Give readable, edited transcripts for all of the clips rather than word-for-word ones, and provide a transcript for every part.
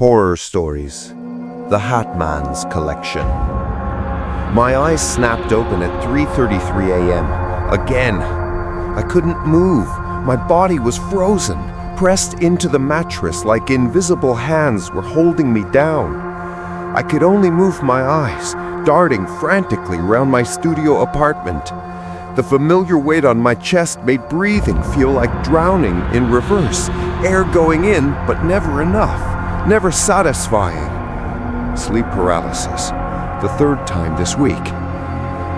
Horror Stories, The Hat Man's Collection. My eyes snapped open at 3:33 a.m. Again. I couldn't move. My body was frozen, pressed into the mattress like invisible hands were holding me down. I could only move my eyes, darting frantically around my studio apartment. The familiar weight on my chest made breathing feel like drowning in reverse, air going in, but never enough, never satisfying. Sleep paralysis, the third time this week.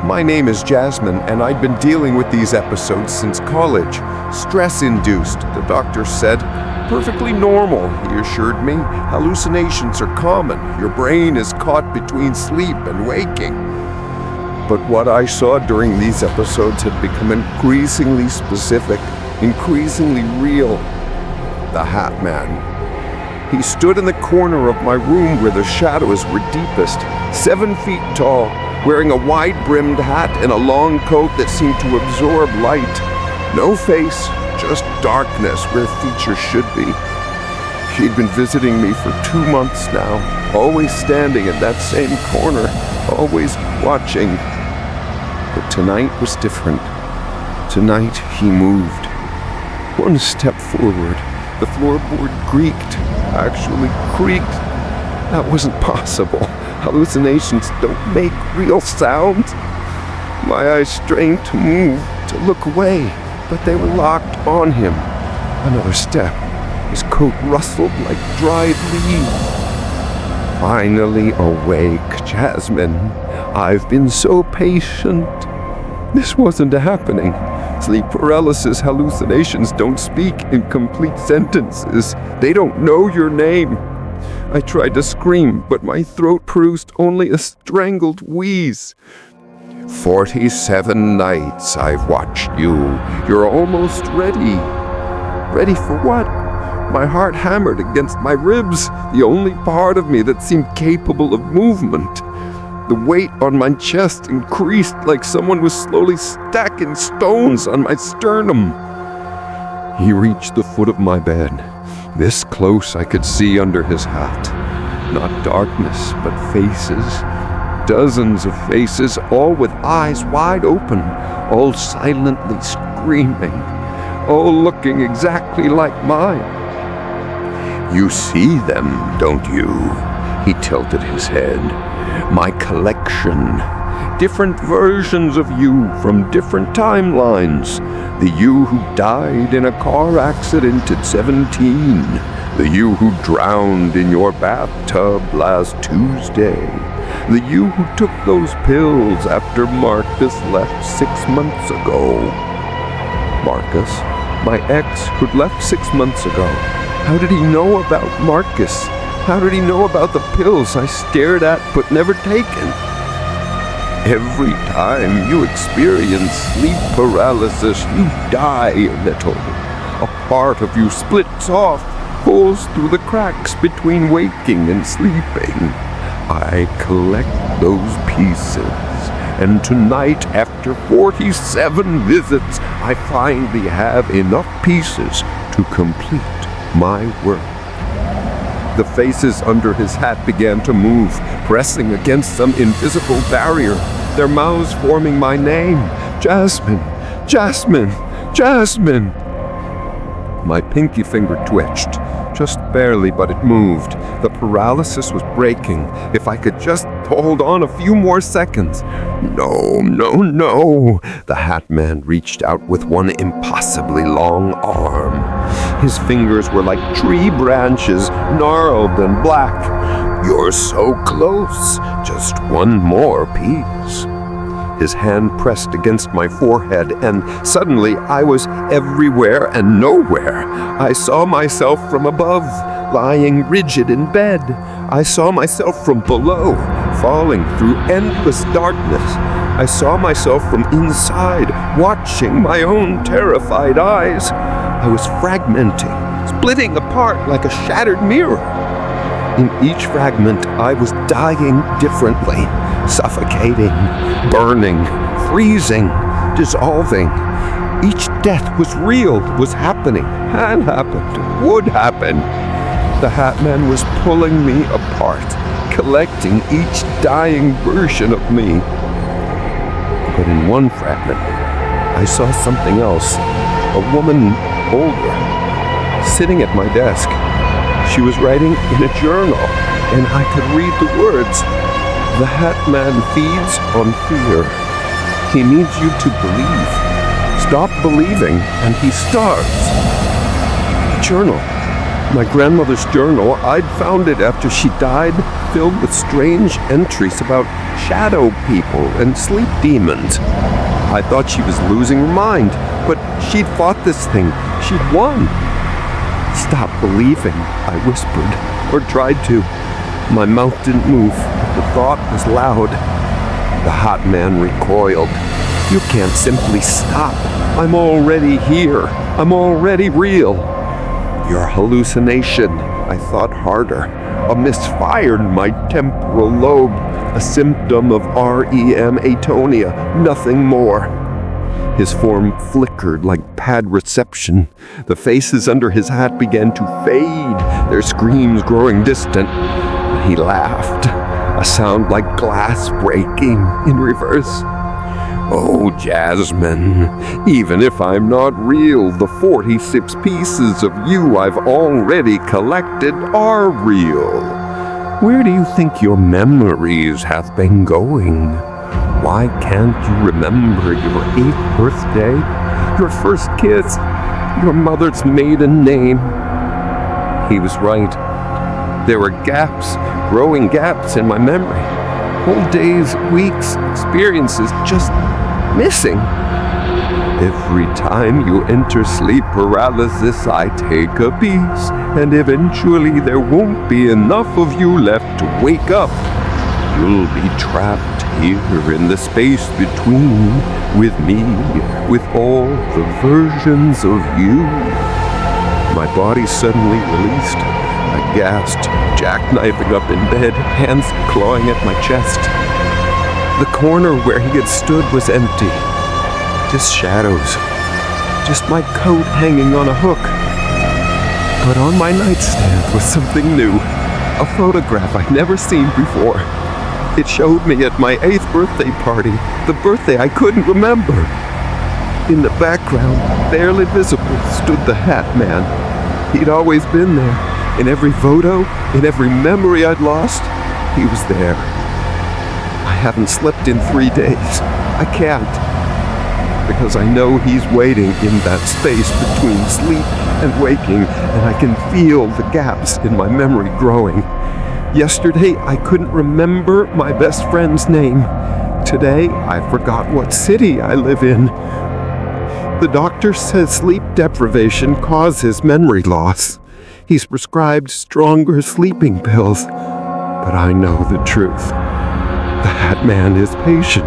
My name is Jasmine, and I'd been dealing with these episodes since college. Stress-induced, the doctor said. Perfectly normal, he assured me. Hallucinations are common. Your brain is caught between sleep and waking. But what I saw during these episodes had become increasingly specific, increasingly real. The Hat Man. He stood in the corner of my room where the shadows were deepest, 7 feet tall, wearing a wide-brimmed hat and a long coat that seemed to absorb light. No face, just darkness where features should be. He'd been visiting me for 2 months now, always standing in that same corner, always watching. But tonight was different. Tonight he moved. One step forward, the floorboard creaked, actually creaked. That wasn't possible. Hallucinations don't make real sounds. My eyes strained to move, to look away, but they were locked on him. Another step. His coat rustled like dried leaves. Finally awake, Jasmine. I've been so patient. This wasn't happening. Sleep paralysis hallucinations don't speak in complete sentences. They don't know your name. I tried to scream, but my throat produced only a strangled wheeze. 47 nights I've watched you. You're almost ready. Ready for what? My heart hammered against my ribs, the only part of me that seemed capable of movement. The weight on my chest increased like someone was slowly stacking stones on my sternum. He reached the foot of my bed. This close I could see under his hat. Not darkness, but faces. Dozens of faces, all with eyes wide open, all silently screaming, all looking exactly like mine. You see them, don't you? He tilted his head. My collection. Different versions of you from different timelines. The you who died in a car accident at 17. The you who drowned in your bathtub last Tuesday. The you who took those pills after Marcus left 6 months ago. Marcus? My ex who'd left 6 months ago. How did he know about Marcus? How did he know about the pills I stared at but never taken? Every time you experience sleep paralysis, you die a little. A part of you splits off, pulls through the cracks between waking and sleeping. I collect those pieces, and tonight, after 47 visits, I finally have enough pieces to complete my work. The faces under his hat began to move, pressing against some invisible barrier, their mouths forming my name. Jasmine, Jasmine, Jasmine. My pinky finger twitched, just barely, but it moved. The paralysis was breaking. If I could just hold on a few more seconds. No, no, no. The Hat Man reached out with one impossibly long arm. His fingers were like tree branches, gnarled and black. You're so close. Just one more piece. His hand pressed against my forehead, and suddenly I was everywhere and nowhere. I saw myself from above, lying rigid in bed. I saw myself from below, falling through endless darkness. I saw myself from inside, watching my own terrified eyes. I was fragmenting, splitting apart like a shattered mirror. In each fragment, I was dying differently, suffocating, burning, freezing, dissolving. Each death was real, was happening, had happened, would happen. The Hat Man was pulling me apart, collecting each dying version of me. But in one fragment, I saw something else. A woman, older, sitting at my desk. She was writing in a journal, and I could read the words. The Hat Man feeds on fear. He needs you to believe. Stop believing, and he starves. Journal. My grandmother's journal. I'd found it after she died, filled with strange entries about shadow people and sleep demons. I thought she was losing her mind, but she'd fought this thing. She'd won. Stop believing, I whispered, or tried to. My mouth didn't move. The thought was loud. The Hat Man recoiled. You can't simply stop. I'm already here. I'm already real. Your hallucination, I thought harder. A misfire in my temporal lobe. A symptom of REM atonia, nothing more. His form flickered like pad reception. The faces under his hat began to fade, their screams growing distant. He laughed, a sound like glass breaking in reverse. Oh, Jasmine, even if I'm not real, the 46 pieces of you I've already collected are real. Where do you think your memories have been going? Why can't you remember your 8th birthday, your first kiss, your mother's maiden name? He was right. There were gaps, growing gaps in my memory. Whole days, weeks, experiences just missing. Every time you enter sleep paralysis, I take a piece, and eventually there won't be enough of you left to wake up. You'll be trapped here in the space between, with me, with all the versions of you. My body suddenly released. I gasped, jackknifing up in bed, hands clawing at my chest. The corner where he had stood was empty. Just shadows. Just my coat hanging on a hook. But on my nightstand was something new. A photograph I'd never seen before. It showed me at my 8th birthday party, the birthday I couldn't remember. In the background, barely visible, stood the Hat Man. He'd always been there. In every photo, in every memory I'd lost, he was there. I haven't slept in 3 days. I can't. Because I know he's waiting in that space between sleep and waking, and I can feel the gaps in my memory growing. Yesterday, I couldn't remember my best friend's name. Today, I forgot what city I live in. The doctor says sleep deprivation causes memory loss. He's prescribed stronger sleeping pills. But I know the truth. The Hat Man is patient.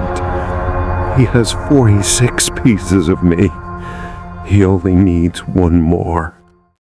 He has 46 pieces of me. He only needs one more.